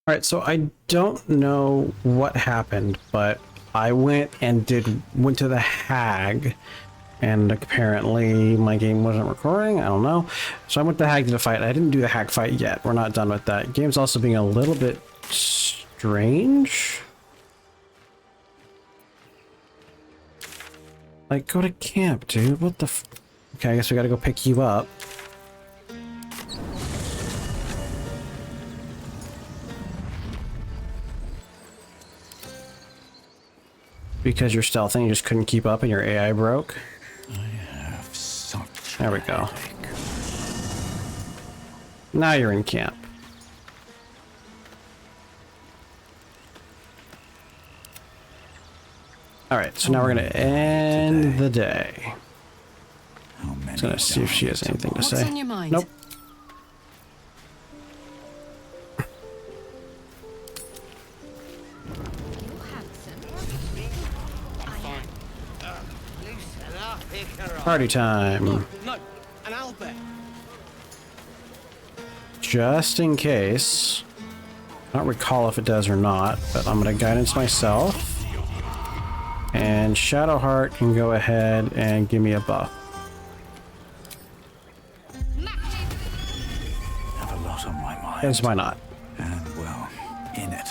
All right, so I don't know what happened, but I went to the hag, and apparently my game wasn't recording. I don't know. So I went to the hag to the fight. I didn't do the hag fight yet. We're not done with that. Game's also being a little bit strange. Like, go to camp, dude. What the f— Okay, I guess we gotta go pick you up. Because you're stealthing, you just couldn't keep up and your AI broke. I have such There we go. Now you're in camp. Alright, so now we're gonna end the day. I'm gonna see if she has anything to say. What's on your mind? Nope. Party time. No, an owlbear. Just in case. I don't recall if it does or not, but I'm gonna guidance myself. And Shadowheart can go ahead and give me a buff. Have a lot on my mind. Yes, why not? And well, in it.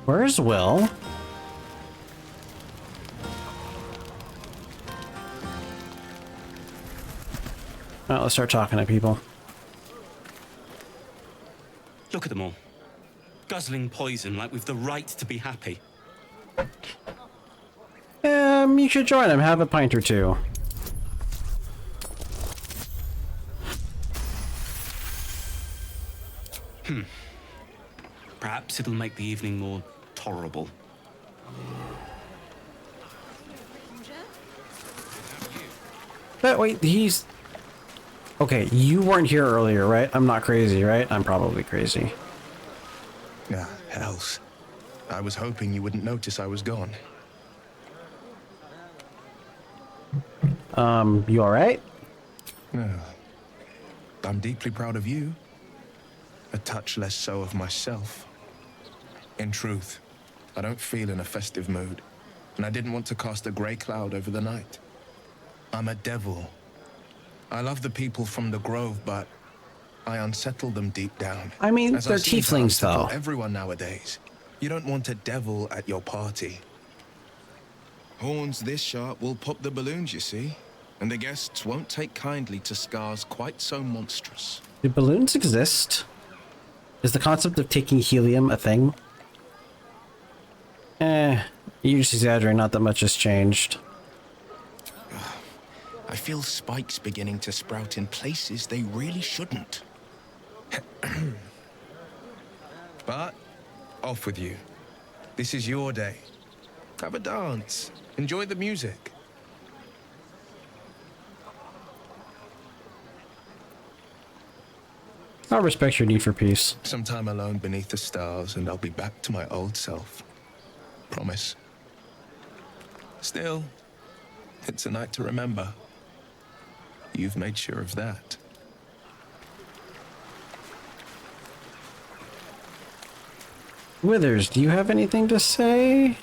Where's Will? Alright, let's start talking to people. Look at them all. Guzzling poison like we've the right to be happy. You should join them. Have a pint or two. Perhaps it'll make the evening more tolerable. But wait, he's... Okay, you weren't here earlier, right? I'm not crazy, right? I'm probably crazy. Yeah, hells. I was hoping you wouldn't notice I was gone. You alright? No. I'm deeply proud of you. A touch less so of myself. In truth, I don't feel in a festive mood, and I didn't want to cast a grey cloud over the night. I'm a devil. I love the people from the Grove, but I unsettle them deep down. I mean, As they're seem to tieflings, unsettle though. everyone nowadays. You don't want a devil at your party. Horns this sharp will pop the balloons, you see. And the guests won't take kindly to scars quite so monstrous. Do balloons exist? Is the concept of taking helium a thing? You just exaggerate, not that much has changed. I feel spikes beginning to sprout in places they really shouldn't. But, off with you. This is your day. Have a dance. Enjoy the music. I respect your need for peace. Some time alone beneath the stars, and I'll be back to my old self. Promise. Still, it's a night to remember. You've made sure of that. Withers, do you have anything to say?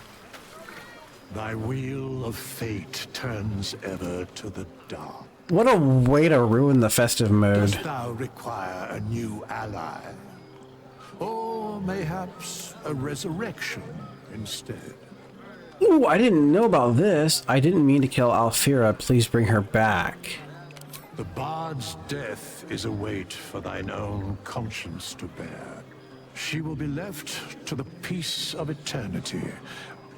Thy wheel of fate turns ever to the dark. What a way to ruin the festive mood. Dost thou require a new ally? Or mayhaps a resurrection instead? Ooh, I didn't know about this. I didn't mean to kill Alfira. Please bring her back. The bard's death is a weight for thine own conscience to bear. She will be left to the peace of eternity,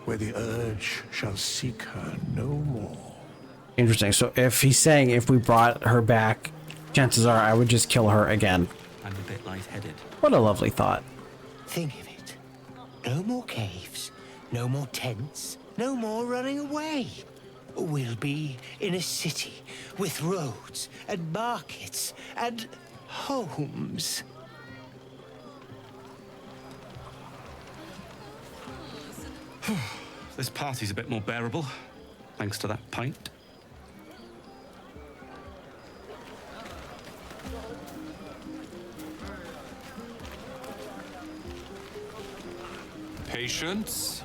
where the urge shall seek her no more. Interesting. So if he's saying if we brought her back, chances are I would just kill her again. I'm a bit lightheaded. What a lovely thought. Think of it. No more caves, no more tents, no more running away. We'll be in a city with roads and markets and homes. This party's a bit more bearable, thanks to that pint. Patience?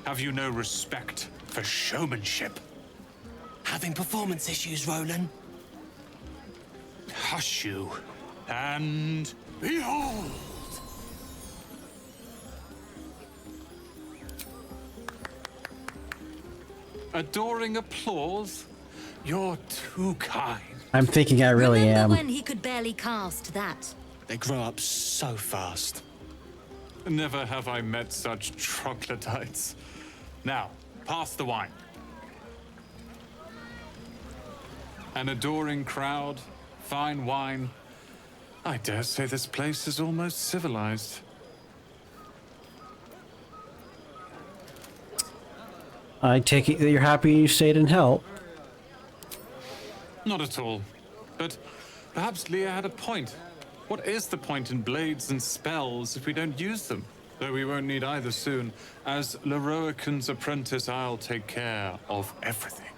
Have you no respect for showmanship? Having performance issues, Roland? Hush you, and behold! Adoring applause? You're too kind. I'm thinking I really Remember am. when he could barely cast that? They grow up so fast. Never have I met such troglodytes. Now, pass the wine. An adoring crowd, fine wine. I dare say this place is almost civilized. I take it that you're happy you stayed in hell. Not at all. But perhaps Leah had a point. What is the point in blades and spells if we don't use them? Though we won't need either soon. As Leroican's apprentice, I'll take care of everything.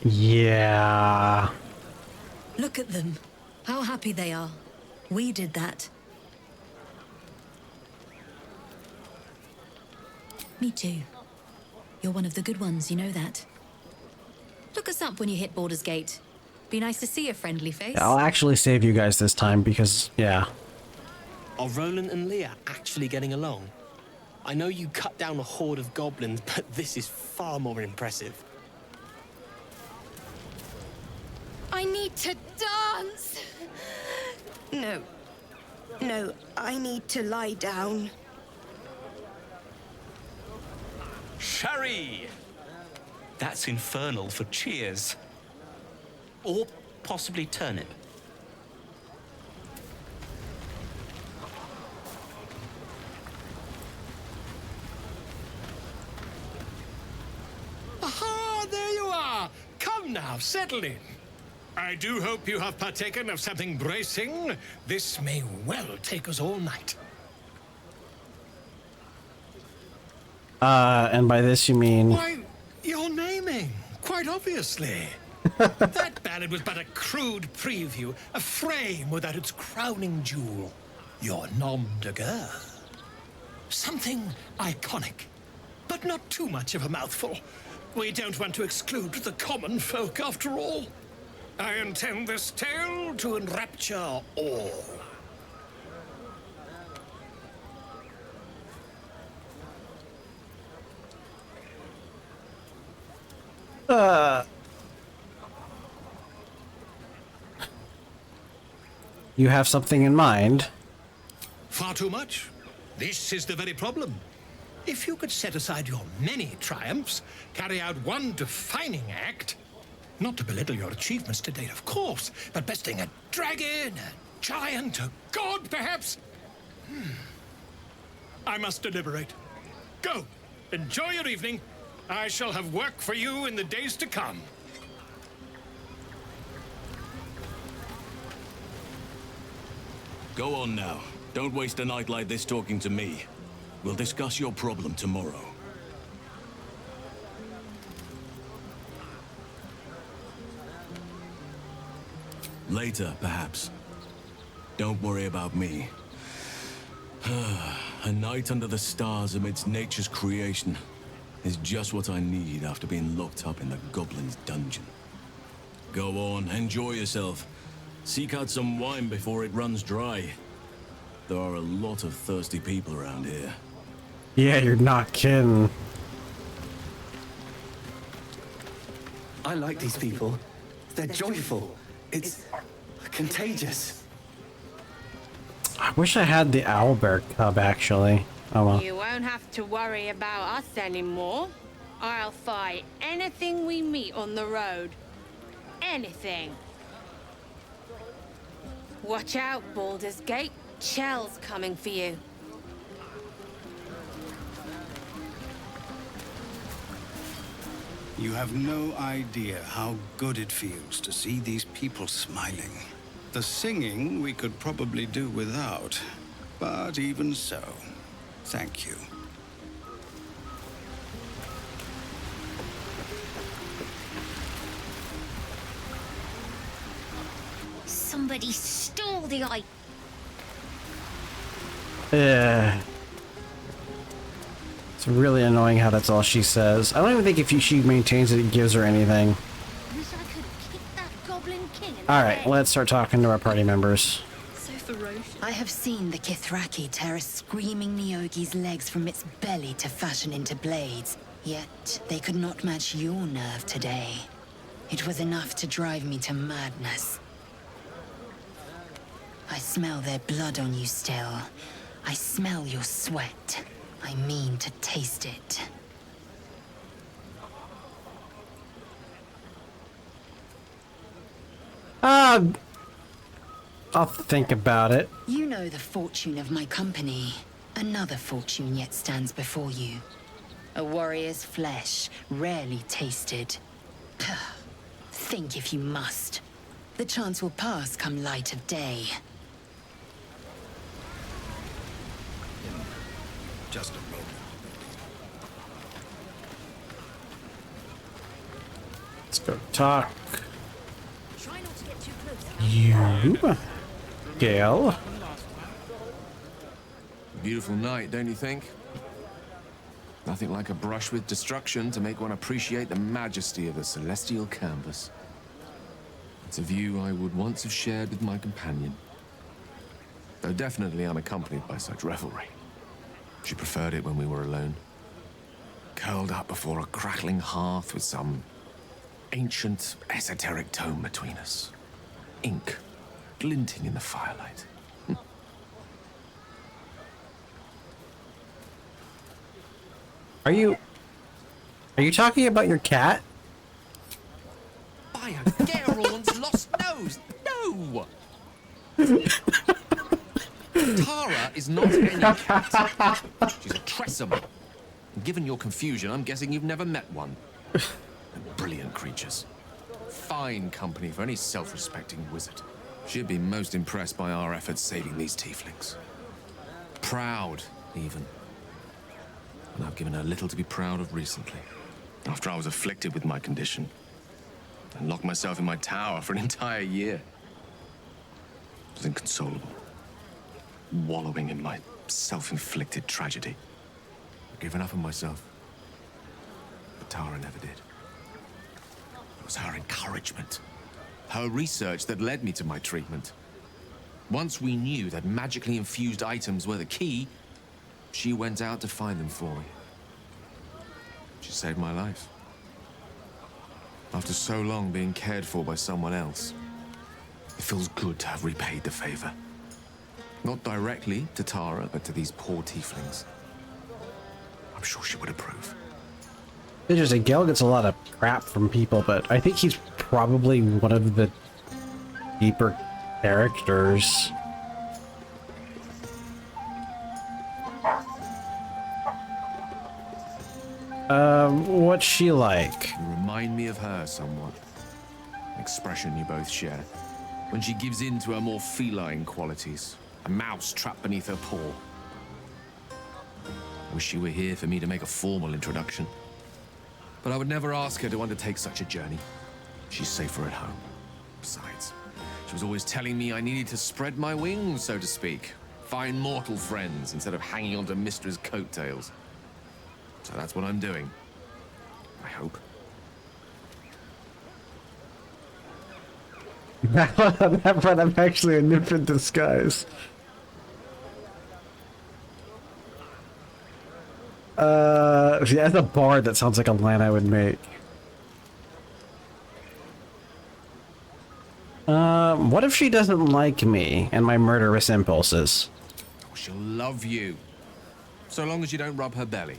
Yeah. Look at them. How happy they are. We did that. Me too. You're one of the good ones, you know that. Look us up when you hit Baldur's Gate. Be nice to see a friendly face. I'll actually save you guys this time because, yeah. Are Roland and Leah actually getting along? I know you cut down a horde of goblins, but this is far more impressive. I need to dance! No. No, I need to lie down. Sherry! That's infernal for cheers. Or possibly turnip. Aha, there you are. Come now, settle in. I do hope you have partaken of something bracing. This may well take us all night. And by this you mean... Why, you're naming, quite obviously. That ballad was but a crude preview, a frame without its crowning jewel. Your nom de guerre. Something iconic, but not too much of a mouthful. We don't want to exclude the common folk after all. I intend this tale to enrapture all. You have something in mind? Far too much. This is the very problem. If you could set aside your many triumphs, carry out one defining act, not to belittle your achievements to date, of course, but besting a dragon, a giant, a god, perhaps. I must deliberate. Go. Enjoy your evening. I shall have work for you in the days to come. Go on now. Don't waste a night like this talking to me. We'll discuss your problem tomorrow. Later, perhaps. Don't worry about me. A night under the stars amidst nature's creation is just what I need after being locked up in the goblin's dungeon. Go on, enjoy yourself. Seek out some wine before it runs dry. There are a lot of thirsty people around here. Yeah, you're not kidding. I like these people. They're joyful. It's contagious. I wish I had the owlbear cub, actually. Oh well. You won't have to worry about us anymore. I'll fight anything we meet on the road. Anything. Watch out, Baldur's Gate. Chell's coming for you. You have no idea how good it feels to see these people smiling. The singing we could probably do without, but even so, thank you. Somebody stole the eye. Yeah. It's really annoying how that's all she says. I don't even think if she maintains it, it gives her anything. Wish I could kick that goblin king in the Alright, head. let's start talking to our party members. So ferocious. I have seen the Kithraki tear a screaming Neogi's legs from its belly to fashion into blades. Yet they could not match your nerve today. It was enough to drive me to madness. I smell their blood on you still. I smell your sweat. I mean to taste it. I'll think about it. You know the fortune of my company. Another fortune yet stands before you. A warrior's flesh, rarely tasted. Think if you must. The chance will pass come light of day. Just a moment. Let's go talk. Try not to get too close. You, Gale. Beautiful night, don't you think? Nothing like a brush with destruction to make one appreciate the majesty of a celestial canvas. It's a view I would once have shared with my companion, though definitely unaccompanied by such revelry. She preferred it when we were alone, curled up before a crackling hearth with some ancient, esoteric tome between us. Ink glinting in the firelight. Are you talking about your cat? By Geralt's lost nose! No! Tara is not any cat. She's a Tressum. Given your confusion, I'm guessing you've never met one. Brilliant creatures. Fine company for any self-respecting wizard. She'd be most impressed by our efforts saving these tieflings. Proud, even. And I've given her little to be proud of recently. After I was afflicted with my condition, and locked myself in my tower for an entire year. I was inconsolable. Wallowing in my self-inflicted tragedy. I've given up on myself. But Tara never did. It was her encouragement, her research that led me to my treatment. Once we knew that magically infused items were the key, she went out to find them for me. She saved my life. After so long being cared for by someone else, it feels good to have repaid the favor. Not directly to Tara, but to these poor tieflings. I'm sure she would approve. Interesting. Gale gets a lot of crap from people, but I think he's probably one of the deeper characters. What's she like? You remind me of her somewhat. Expression you both share. When she gives in to her more feline qualities. A mouse trapped beneath her paw. Wish she were here for me to make a formal introduction. But I would never ask her to undertake such a journey. She's safer at home. Besides, she was always telling me I needed to spread my wings, so to speak. Find mortal friends instead of hanging onto Mistra's coattails. So that's what I'm doing. I hope. That part, I'm actually a nymph in disguise. See, as a bard, that sounds like a line I would make. What if she doesn't like me and my murderous impulses? Oh, she'll love you. So long as you don't rub her belly.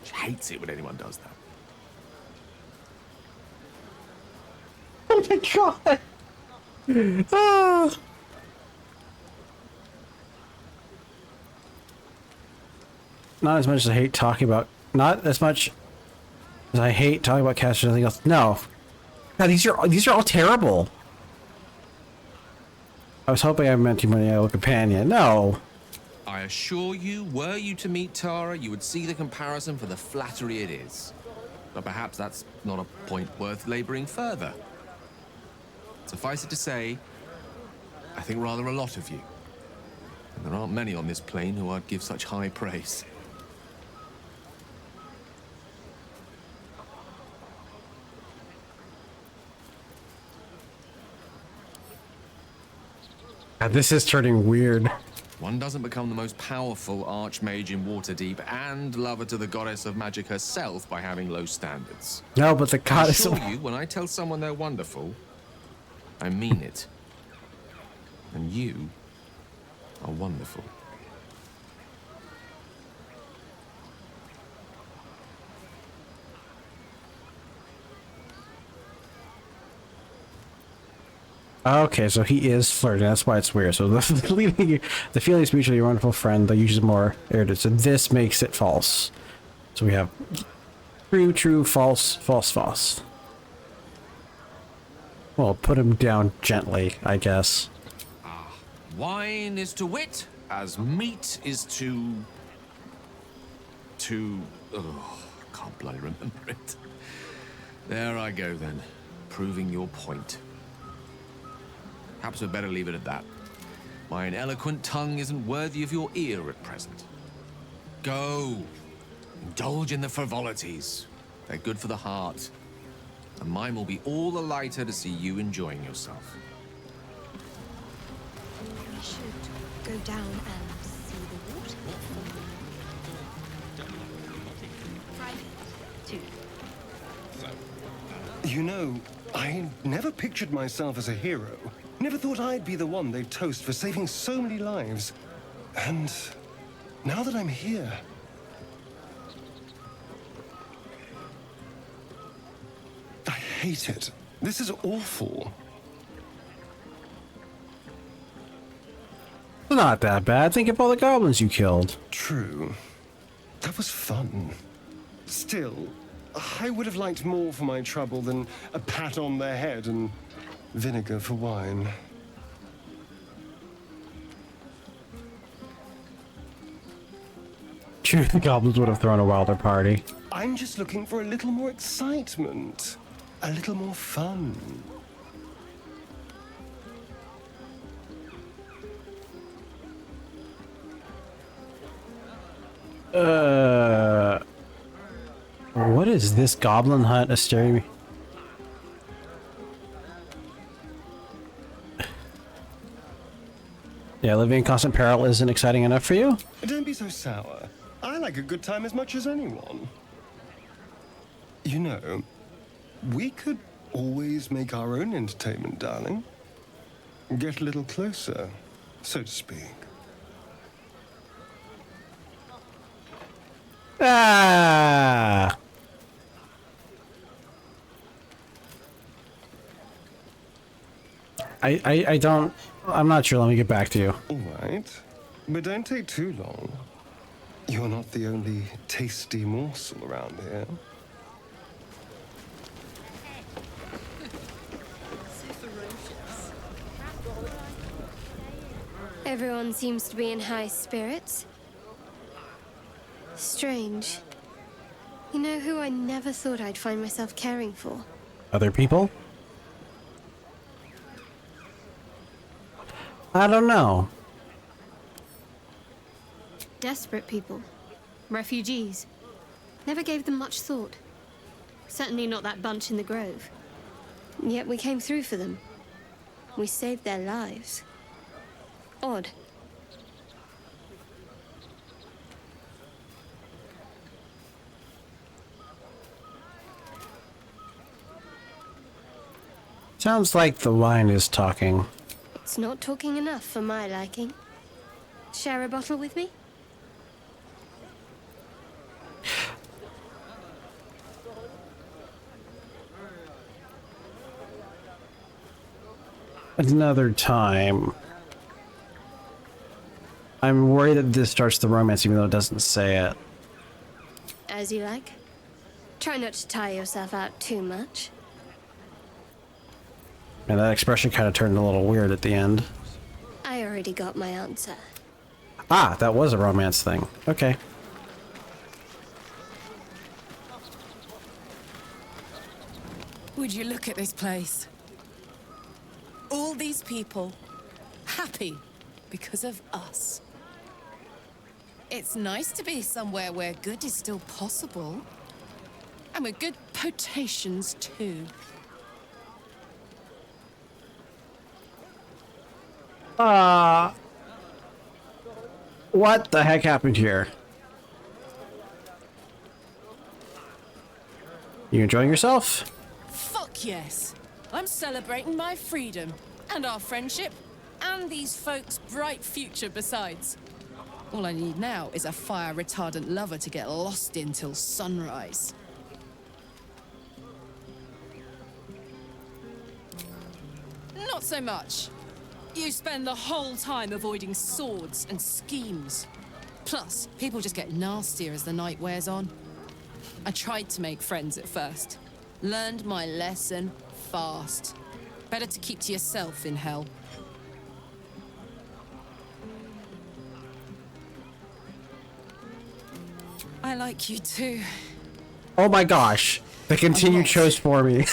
She hates it when anyone does that. Oh my god! Ah. Not as much as I hate talking about. Not as much I hate talking about cast or anything else. No. God, these are all terrible. I was hoping I meant you money a companion. No. I assure you, were you to meet Tara, you would see the comparison for the flattery it is. But perhaps that's not a point worth laboring further. Suffice it to say, I think rather a lot of you. And there aren't many on this plane who I'd give such high praise. God, this is turning weird. One doesn't become the most powerful archmage in Waterdeep and lover to the goddess of magic herself by having low standards. No, but the goddess I assure you, when I tell someone they're wonderful, I mean it. And you are wonderful. Okay, so he is flirting. That's why it's weird. So the feeling is mutually a wonderful friend. The usually more irritated. So this makes it false. So we have true, true, false, false, false. Well, put him down gently, I guess. Wine is to wit as meat is to... Oh, I can't bloody remember it. There I go then, proving your point. Perhaps we'd better leave it at that. My ineloquent tongue isn't worthy of your ear at present. Go. Indulge in the frivolities. They're good for the heart. And mine will be all the lighter to see you enjoying yourself. We should go down and see the water. You know, I never pictured myself as a hero. Never thought I'd be the one they'd toast for saving so many lives. And now that I'm here... I hate it. This is awful. Not that bad. Think of all the goblins you killed. True. That was fun. Still, I would have liked more for my trouble than a pat on the head and vinegar for wine. True, the goblins would have thrown a wilder party. I'm just looking for a little more excitement. A little more fun. What is this goblin hut staring me? Yeah, living in constant peril isn't exciting enough for you? Don't be so sour. I like a good time as much as anyone. You know, we could always make our own entertainment, darling. Get a little closer, so to speak. Ah! I'm not sure. Let me get back to you. All right, but don't take too long. You're not the only tasty morsel around here. Everyone seems to be in high spirits. Strange. You know who I never thought I'd find myself caring for? Other people? I don't know. Desperate people. Refugees. Never gave them much thought. Certainly not that bunch in the grove. Yet we came through for them. We saved their lives. Odd. Sounds like the wine is talking. It's not talking enough for my liking. Share a bottle with me? Another time. I'm worried that this starts the romance even though it doesn't say it. As you like. Try not to tire yourself out too much. And that expression kind of turned a little weird at the end. I already got my answer. Ah, that was a romance thing. Okay. Would you look at this place? All these people happy because of us. It's nice to be somewhere where good is still possible. And with good potations too. What the heck happened here? You enjoying yourself? Fuck yes. I'm celebrating my freedom and our friendship and these folks' bright future besides. All I need now is a fire-retardant lover to get lost in till sunrise. Not so much. You spend the whole time avoiding swords and schemes. Plus, people just get nastier as the night wears on. I tried to make friends at first. Learned my lesson fast. Better to keep to yourself in hell. I like you too. Oh my gosh. The continued chose for me.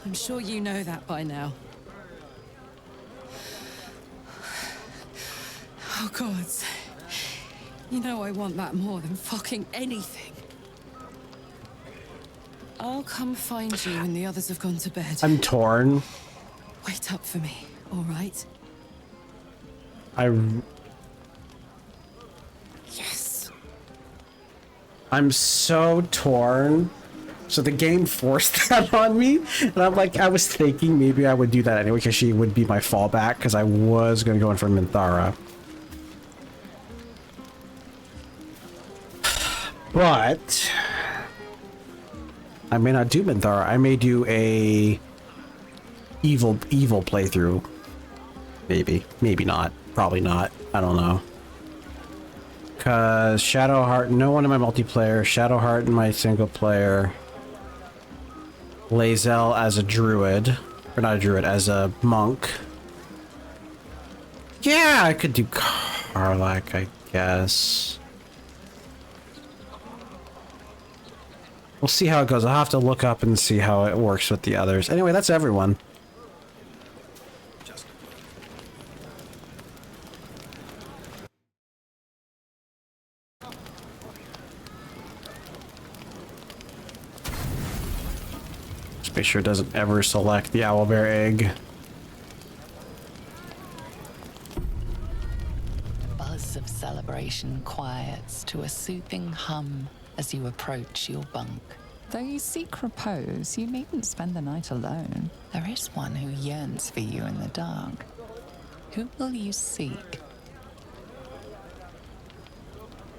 I'm sure you know that by now. Oh, gods. You know I want that more than fucking anything. I'll come find you when the others have gone to bed. I'm torn. Wait up for me, all right? Yes. I'm so torn. So the game forced that on me, and I'm like, I was thinking maybe I would do that anyway because she would be my fallback because I was going to go in for Minthara. But I may not do Minthara. I may do a evil playthrough. Maybe not. Probably not. I don't know. Cause Shadowheart, no one in my multiplayer. Shadowheart in my single player. Lae'zel as a druid, or not a druid, as a monk. Yeah, I could do Karlach, I guess. We'll see how it goes. I'll have to look up and see how it works with the others. Anyway, that's everyone. Just make sure it doesn't ever select the owlbear egg. The buzz of celebration quiets to a soothing hum as you approach your bunk. Though you seek repose, you needn't spend the night alone. There is one who yearns for you in the dark. Who will you seek?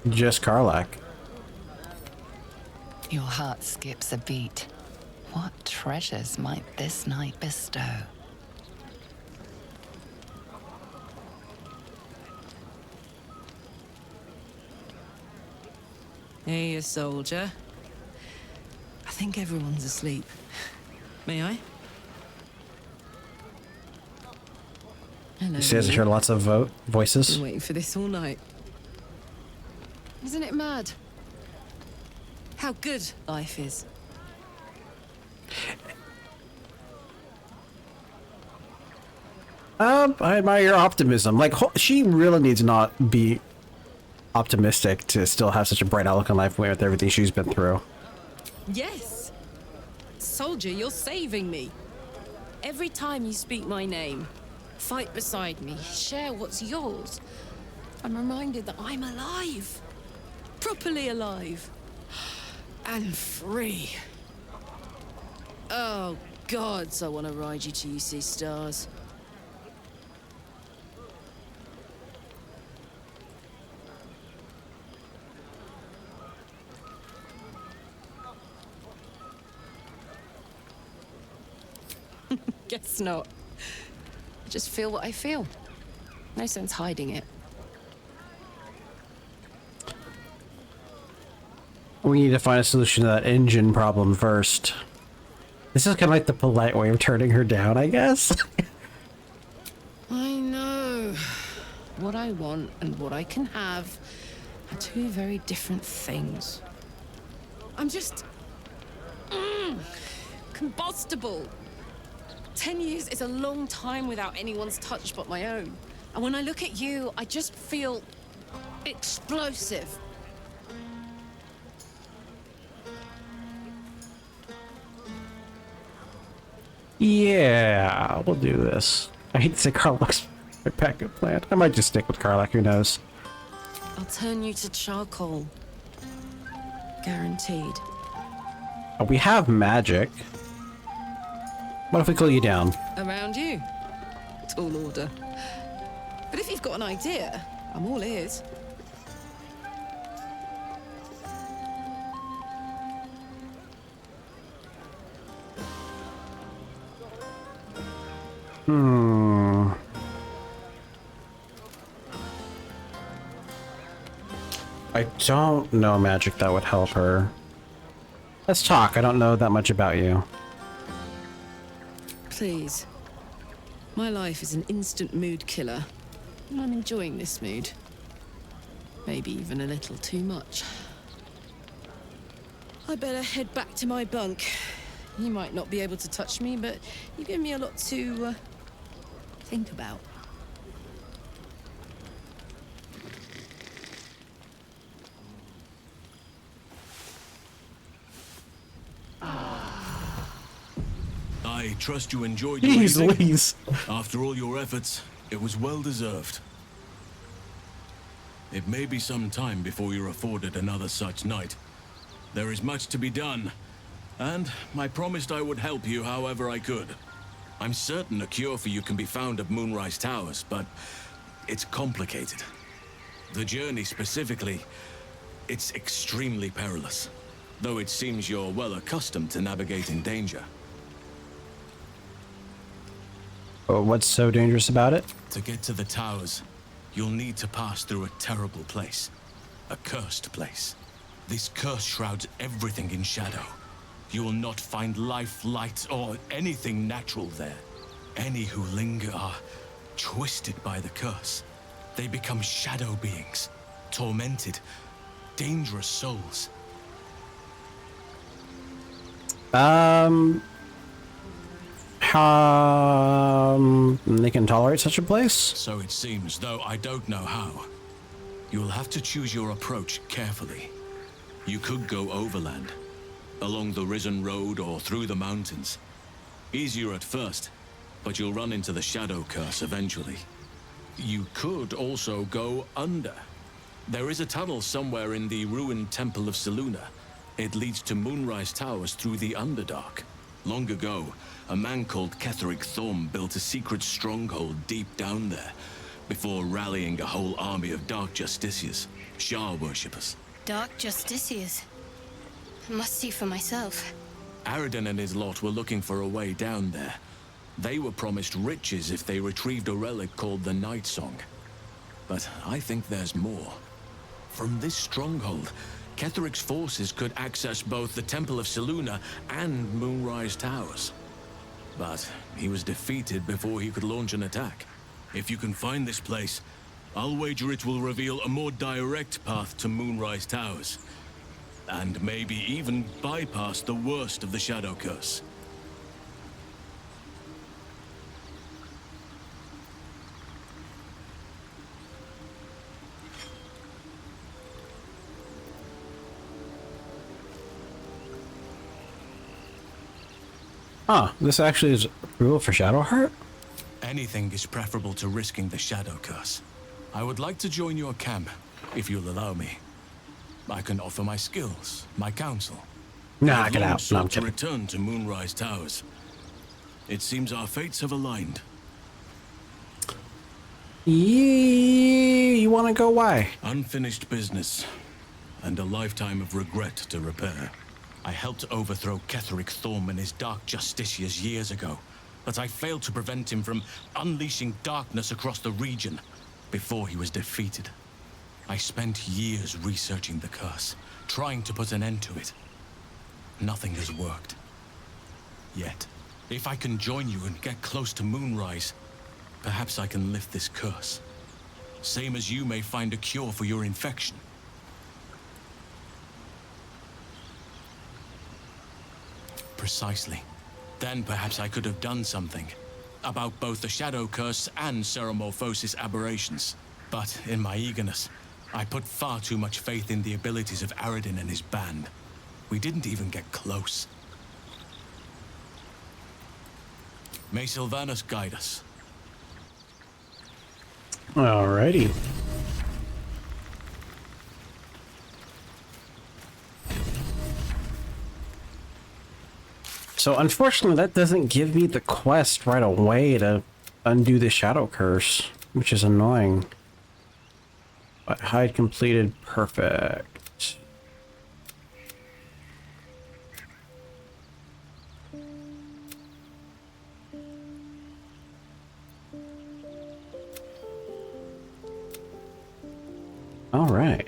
Just Karlach. Your heart skips a beat. What treasures might this night bestow? Hey, you soldier. I think everyone's asleep. May I? Hello. He says I hear lots of voices. Been waiting for this all night. Isn't it mad? How good life is. I admire your optimism. Like, she really needs to not be optimistic to still have such a bright outlook on life with everything she's been through. Yes. Soldier, you're saving me. Every time you speak my name, fight beside me, share what's yours, I'm reminded that I'm alive. Properly alive. And free. Oh, gods, I want to ride you till you see stars. Guess not. I just feel what I feel. No sense hiding it. We need to find a solution to that engine problem first. This is kind of like the polite way of turning her down, I guess. I know. What I want and what I can have are two very different things. I'm just... combustible. 10 years is a long time without anyone's touch but my own. And when I look at you, I just feel... explosive. Yeah, we'll do this. I hate to say Karlach's my backup plan. I might just stick with Karlach, who knows. I'll turn you to charcoal. Guaranteed. We have magic. What if we cool you down? Around you. Tall order. But if you've got an idea, I'm all ears. I don't know magic that would help her. Let's talk. I don't know that much about you. Please. My life is an instant mood killer. And I'm enjoying this mood. Maybe even a little too much. I better head back to my bunk. You might not be able to touch me, but you give me a lot to think about. I trust you enjoyed your evening. Louise. After all your efforts, it was well deserved. It may be some time before you're afforded another such night. There is much to be done, and I promised I would help you however I could. I'm certain a cure for you can be found at Moonrise Towers, but it's complicated. The journey specifically, it's extremely perilous, though it seems you're well accustomed to navigating danger. What's so dangerous about it? To get to the towers, you'll need to pass through a terrible place. A cursed place. This curse shrouds everything in shadow. You will not find life, light, or anything natural there. Any who linger are twisted by the curse. They become shadow beings, tormented, dangerous souls. They can tolerate such a place? So it seems, though I don't know how. You will have to choose your approach carefully. You could go overland, along the Risen Road or through the mountains. Easier at first, but you'll run into the shadow curse eventually. You could also go under. There is a tunnel somewhere in the ruined Temple of Selûne. It leads to Moonrise Towers through the Underdark. Long ago, a man called Ketheric Thorm built a secret stronghold deep down there, before rallying a whole army of Dark Justiciars, Shah worshippers. Dark Justiciars. Must see for myself. Aridin and his lot were looking for a way down there. They were promised riches if they retrieved a relic called the Night Song. But I think there's more. From this stronghold, Ketheric's forces could access both the Temple of Selûne and Moonrise Towers. But he was defeated before he could launch an attack. If you can find this place, I'll wager it will reveal a more direct path to Moonrise Towers. And maybe even bypass the worst of the Shadow Curse. Huh, this actually is approval for Shadowheart? Anything is preferable to risking the Shadow Curse. I would like to join your camp, if you'll allow me. I can offer my skills, my counsel. Nah, get out. No, I'm to kidding. return to Moonrise Towers. It seems our fates have aligned. You want to go? Why? Unfinished business, and a lifetime of regret to repair. I helped overthrow Ketheric Thorm and his Dark Justiciars years ago, but I failed to prevent him from unleashing darkness across the region before he was defeated. I spent years researching the curse, trying to put an end to it. Nothing has worked. Yet, if I can join you and get close to Moonrise, perhaps I can lift this curse. Same as you may find a cure for your infection. Precisely. Then perhaps I could have done something about both the Shadow Curse and Ceremorphosis aberrations. But in my eagerness, I put far too much faith in the abilities of Aradin and his band. We didn't even get close. May Sylvanus guide us. Alrighty. So unfortunately that doesn't give me the quest right away to undo the Shadow Curse, which is annoying. But hide completed, perfect. All right.